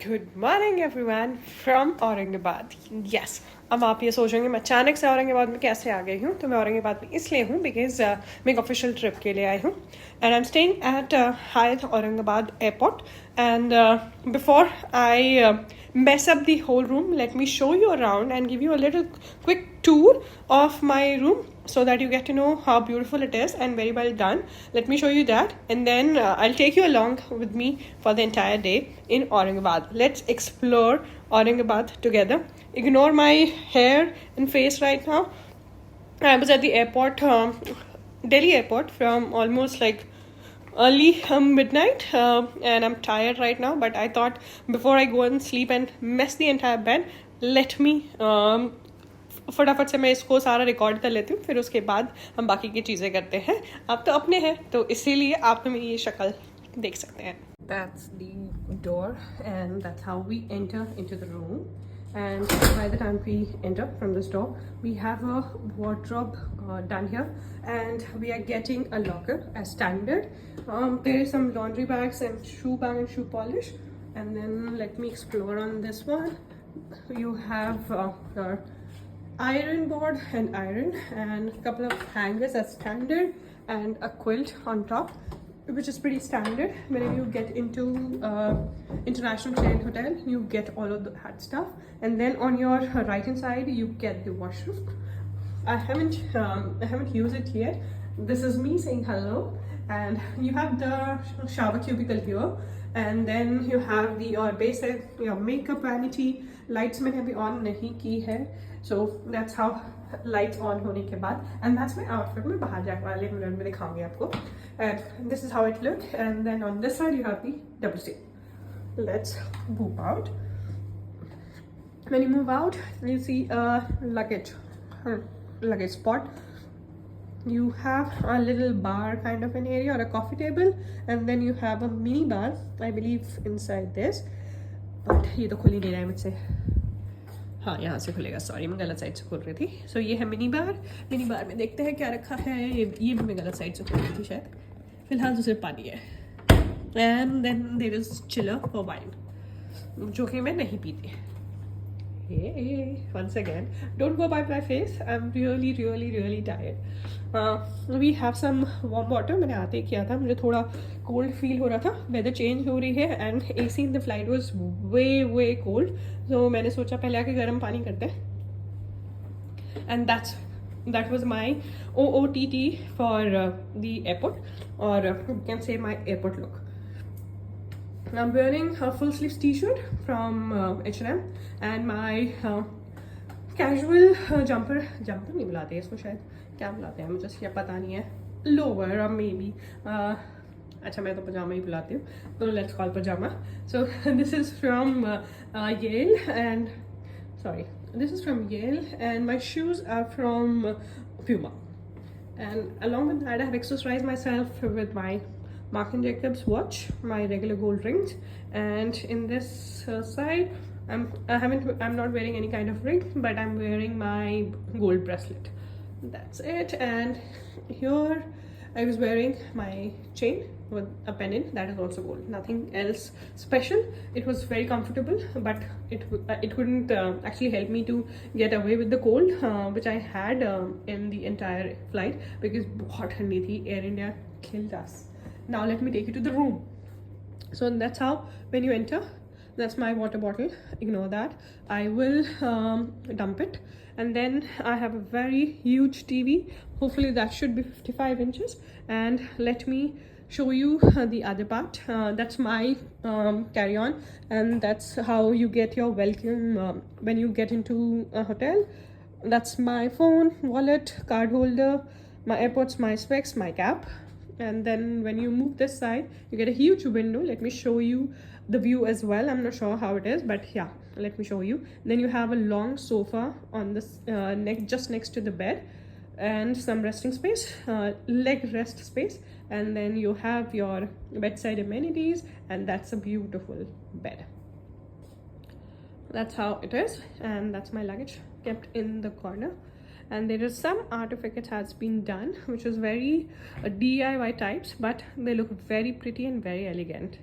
Good morning everyone from Aurangabad. Yes, अब आप ये सोचेंगे मैं अचानक से औरंगाबाद में कैसे आ गई हूँ। तो मैं औरंगाबाद में इसलिए हूँ बिकॉज मैं एक ऑफिशियल ट्रिप के लिए आई हूँ and I am staying at Hyatt Aurangabad airport and before I mess up the whole room, let me show you around and give you a little quick tour of my room so that you get to know how beautiful it is and very well done. Let me show you that and then I'll take you along with me for the entire day in Aurangabad. Let's explore Aurangabad together. Ignore my hair and face right now. I was at the airport, Delhi airport, from almost like early midnight and I'm tired right now, but I thought before I go and sleep and mess the entire bed, let me फटाफट से मैं इसको सारा record कर लेती हूँ, फिर उसके बाद हम बाकी की चीज़ें करते हैं। आप तो अपने हैं तो इसीलिए आप तो मेरी ये शक्ल देख सकते हैं। That's the door and that's how we enter into the room. And by the time we enter from this door, we have a wardrobe done here and we are getting a locker as standard. There is some laundry bags and shoe bag and shoe polish. And then let me explore on this one. You have your iron board and iron and a couple of hangers as standard and a quilt on top, which is pretty standard. Whenever you get into international chain hotel, you get all of that stuff. And then on your right hand side, you get the washroom. I haven't used it yet. This is me saying hello, and you have the shower cubicle here, and then you have the basic your makeup vanity. Lights मैंने अभी on नहीं की है, so that's how lights on होने के बाद, and that's my outfit. मैं बाहर जाके वाले मिरर में दिखाऊंगी आपको. And this is how it looks. And then on this side you have the double seat. Let's move out. When you move out, you see a luggage spot. You have a little bar kind of an area or a coffee table, and then you have a mini bar, I believe, inside this. But ये तो खुल ही नहीं रहा है मुझसे. हाँ, यहाँ से खुलेगा. सॉरी, मैं गलत साइड से खोल रही थी. सो ये है मिनी बार. मिनी बार में देखते हैं क्या रखा है. ये भी मैं गलत साइड से खोल रही थी शायद. फिलहाल तो सिर्फ पानी है. And then there is chiller for wine, जो कि मैं नहीं पीती. Hey, once again, don't go by my face. I'm really tired. We have some warm water. मैंने आते ही किया था, मुझे थोड़ा cold feel हो रहा था. Weather change हो रही है and AC in the flight was way cold. So मैंने सोचा पहले आके गर्म पानी करते हैं. And that was my OOTT for the airport, or you can say my airport look. I'm wearing a full sleeves t-shirt from H&M and my casual jumper नहीं बुलाते इसको, शायद क्या बुलाते हैं मुझे ये पता नहीं है, lower or maybe अच्छा मैं तो पजामा ही बुलाती हूँ, तो let's call pajama. So this is from Yale and my shoes are from Puma, and along with that I have accessorized myself with my Marc & Jacobs watch, my regular gold rings, and in this side I'm not wearing any kind of ring, but I'm wearing my gold bracelet. That's it. And here I was wearing my chain with a pendant that is also gold. Nothing else special. It was very comfortable, but it couldn't actually help me to get away with the cold which I had in the entire flight, because बहुत ठंडी थी. Air India killed us. Now let me take you to the room. So that's how when you enter, that's my water bottle. Ignore that. I will dump it. And then I have a very huge TV. Hopefully that should be 55 inches. And let me show you the other part. That's my carry-on, and that's how you get your welcome when you get into a hotel. That's my phone, wallet, card holder, my AirPods, my specs, my cap. And then when you move this side, you get a huge window. Let me show you the view as well. I'm not sure how it is, but yeah, let me show you. Then you have a long sofa on this just next to the bed, and some resting space, leg rest space. And then you have your bedside amenities, and that's a beautiful bed. That's how it is, and that's my luggage kept in the corner. And there is some artifact has been done, which is very DIY types, but they look very pretty and very elegant.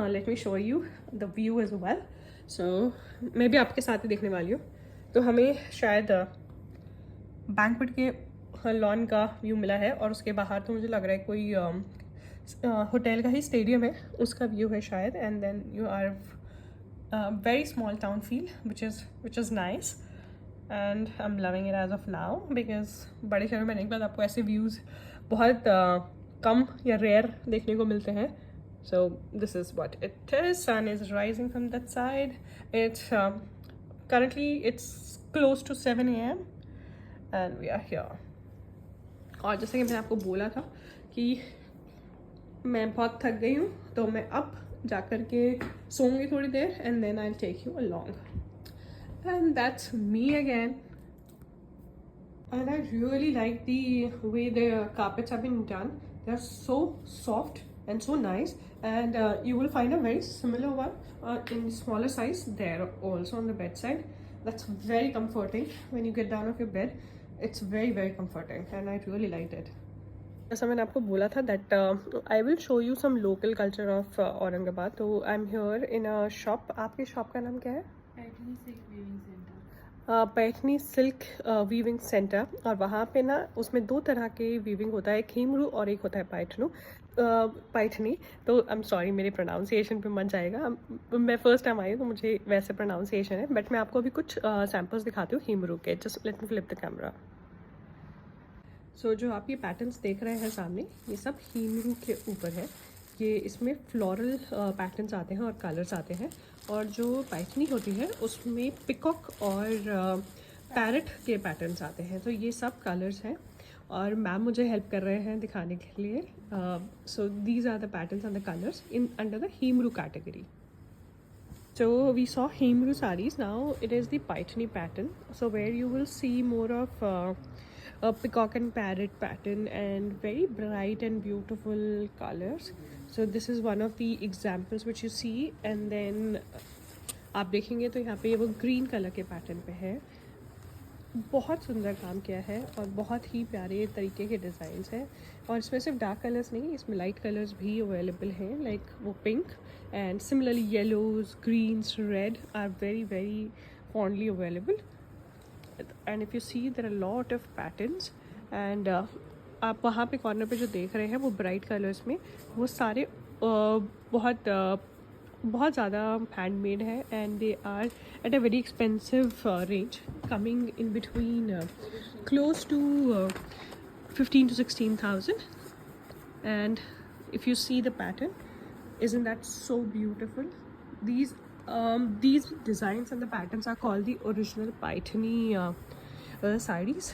Let me show you the view as well. So मैं भी आपके साथ ही देखने वाली हूँ. तो हमें शायद बैंक्वेट के लॉन का व्यू मिला है और उसके बाहर तो मुझे लग रहा है कोई होटल का ही स्टेडियम है, उसका व्यू है शायद. And then you are very small town feel which is nice and I'm loving it as of now because बड़े शहरों में रहने के बाद आपको ऐसे व्यूज़ बहुत कम या रेयर देखने को मिलते हैं. So this is what it is. Sun is rising from that side. It's currently it's close to 7 a.m. and we are here. और जैसे कि मैंने आपको बोला था कि मैं बहुत थक गई हूँ, तो मैं अब जा कर के सोऊंगी थोड़ी देर and then I'll take you along. And that's me again. And I really like the way the carpets have been done. They're so soft and so nice. And you will find a very similar one in smaller size there also on the bedside. That's very comforting when you get down off your bed. It's very very comforting and I really liked it. जैसा मैंने आपको बोला था that I will show you some local culture of Aurangabad. तो I'm here in a shop. आपके shop का नाम क्या है? Paithani silk weaving centre. और वहाँ पे ना उसमें 2 तरह के वीविंग होता है, एक हिमरू और एक होता है पैठनी. तो आई एम सॉरी मेरे प्रोनाउंसिएशन पे मत जाएगा, मैं फर्स्ट टाइम आई हूँ तो मुझे वैसे प्रोनाउंसिएशन है. बट मैं आपको अभी कुछ सैम्पल्स दिखाती हूँ हिमरू के. Just let me flip the camera. So जो आप ये पैटर्न्स देख रहे हैं सामने, ये सब हिमरू के ऊपर है. ये इसमें फ्लोरल पैटर्न्स आते हैं और कलर्स आते हैं. और जो पैठनी होती है उसमें पिकॉक और पैरट के पैटर्न्स आते हैं. तो ये सब कलर्स हैं और मैम मुझे हेल्प कर रहे हैं दिखाने के लिए. So these are the patterns and the colours in under the Himroo category. So we saw Himru sarees. Now it is the Paithani pattern. So where you will see more of a peacock and parrot pattern and very bright and beautiful colors. So this is one of the examples which you see. And then आप देखेंगे तो यहाँ पे वो green colour के pattern पे है. बहुत सुंदर काम किया है और बहुत ही प्यारे तरीके के डिज़ाइंस हैं. और इसमें सिर्फ डार्क कलर्स नहीं, इसमें लाइट कलर्स भी अवेलेबल हैं, लाइक वो pink and similarly yellows, greens, red are very very fondly available. And if you see there are lot of patterns. And आप वहाँ पे कॉर्नर पे जो देख रहे हैं वो ब्राइट कलर्स में, वो सारे बहुत ज़्यादा हैंडमेड है. And they are at a very expensive range coming in between close to 15,000 to 16,000. And if you see the pattern, isn't that so beautiful? These designs and the patterns are called the original Paithani sarees.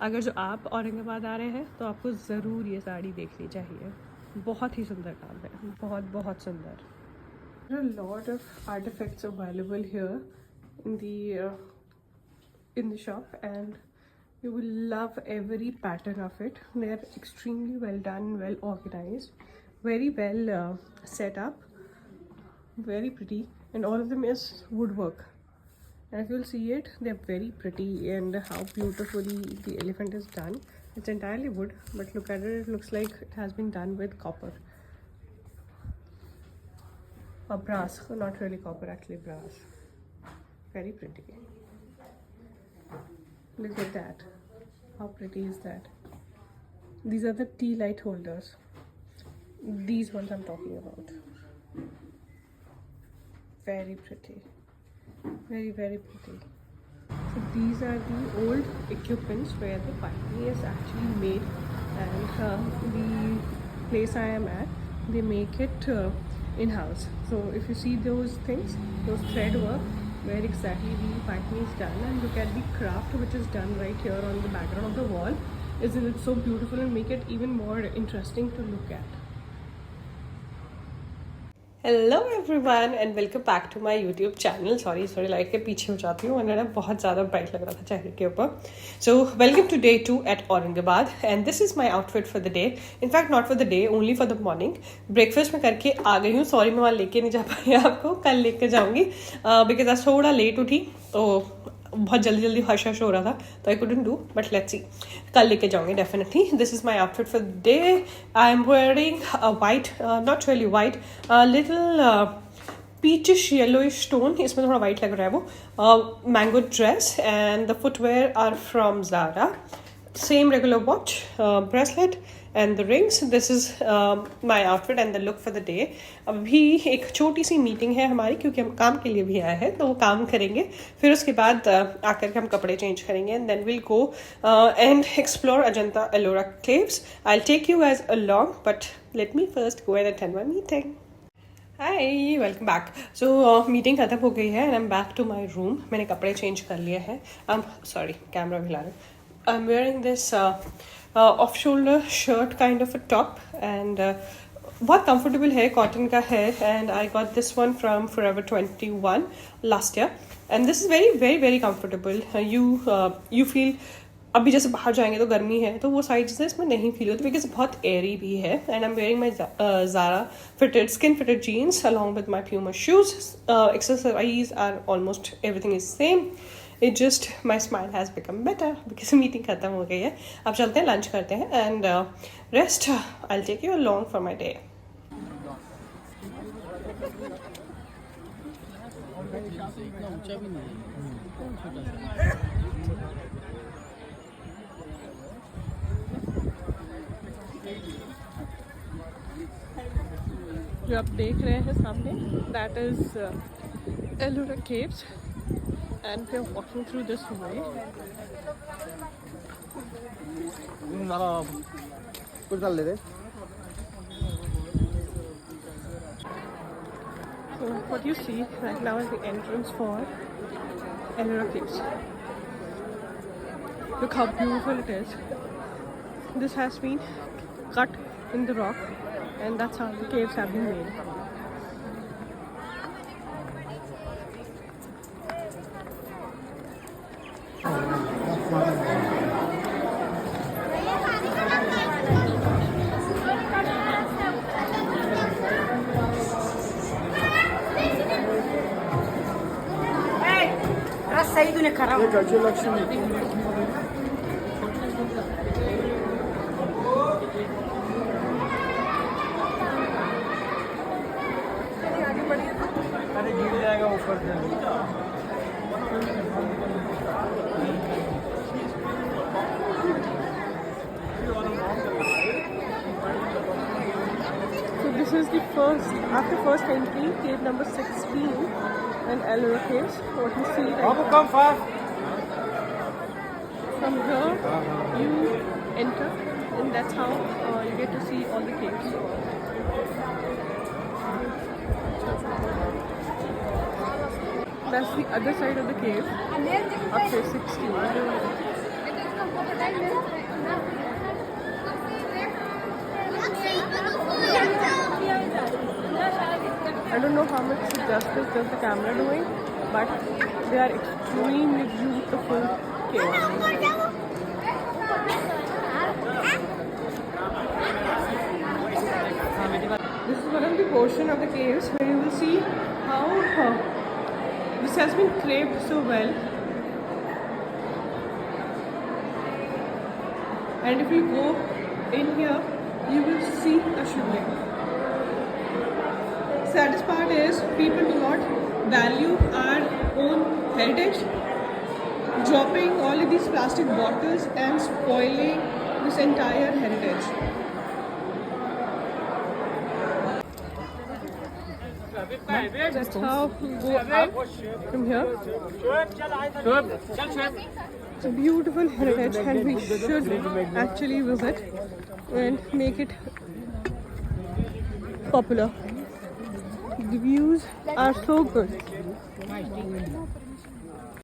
अगर जो आप औरंगाबाद आ रहे हैं तो आपको ज़रूर ये साड़ी देखनी चाहिए. बहुत ही सुंदर काम है, बहुत बहुत सुंदर. There are a lot of artifacts available here in the shop and you will love every pattern of it. They are extremely well done, well organized, very well set up, very pretty, and all of them is woodwork. And if you'll see it, they're very pretty. And how beautifully the elephant is done. It's entirely wood, but look at it, it looks like it has been done with copper or brass. Not really copper, actually brass. Very pretty. Look at that. How pretty is that? These are the tea light holders. These ones I'm talking about. Very pretty. Very very pretty. So these are the old equipments where the Paithani is actually made. And the place I am at, they make it in-house. So if you see those things, those thread work, where exactly the Paithani is done, and look at the craft which is done right here on the background of the wall. Isn't it so beautiful and make it even more interesting to look at? Hello everyone and welcome back to my YouTube channel. Sorry light के पीछे हो जाती हूँ, वरना बहुत ज़्यादा bright लग रहा था चेहरे के ऊपर. So welcome to day 2 at Aurangabad and this is my outfit for the day. In fact not for the day, only for the morning. Breakfast में करके आ गई हूँ. सॉरी मैं वहाँ लेके नहीं जा पाई आपको, कल लेके जाऊँगी बिकॉज आज थोड़ा लेट उठी, तो बहुत जल्दी जल्दी हश हश हो रहा था तो I couldn't do, but let's see, कल लेके जाऊँगी definitely. This is my outfit for the day. I am wearing a white, not really white, little peachish yellowish tone, इसमें थोड़ा वाइट लग रहा है वो, Mango dress, and the footwear are from Zara. Same regular watch, bracelet and the rings. This is my outfit and the look for the day. अभी एक छोटी सी meeting है हमारी, क्योंकि हम काम के लिए भी आए हैं, तो वो काम करेंगे, फिर उसके बाद आकर के हम कपड़े चेंज करेंगे, and then will go and explore Ajanta Ellora caves. I take you as along, but let me first go and attend my meeting. Hi, welcome back. So meeting ख़त्म हो गई है and I am back to my room. मैंने कपड़े change कर लिए हैं. Sorry, camera भी ला रहे. I'm wearing this off-shoulder shirt kind of a top, and बहुत comfortable है, cotton का है, and I got this one from Forever 21 last year, and this is very very very comfortable. You feel अभी जैसे बाहर जाएंगे तो गर्मी है तो वो साइड चीज़ें इसमें नहीं फील होती, बिकॉज बहुत एयरी भी है. And I am wearing my Zara fitted skin fitted jeans along with my Puma shoes. Accessories are almost everything is same. It just my smile has become better because meeting ख़त्म हो गई है. अब चलते हैं, lunch करते हैं, and rest. I'll take you along for my day. जो आप देख रहे हैं सामने, that is Ellora Caves. And we are walking through this way. So what you see right now is the entrance for Ellora Caves. Look how beautiful it is. This has been cut in the rock, and that's how the caves have been made. सही तूने खराब गजलक्ष्मी अरे गिर जाएगा ऊपर से. So this is the first entry, cave number 16 and Ellora Caves. What you see right come fast. from here, you enter, and that's how you get to see all the caves. That's the other side of the cave, up to 16. I don't know how much justice does the camera doing, but they are extremely beautiful caves. This is one of the portion of the caves where you will see how this has been carved so well. And if you go in here, you will see a shivling. Saddest part is people do not value our own heritage, dropping all of these plastic bottles and spoiling this entire heritage. That's how you go up from here. It's a beautiful heritage, and we should actually visit and make it popular. The views are so good.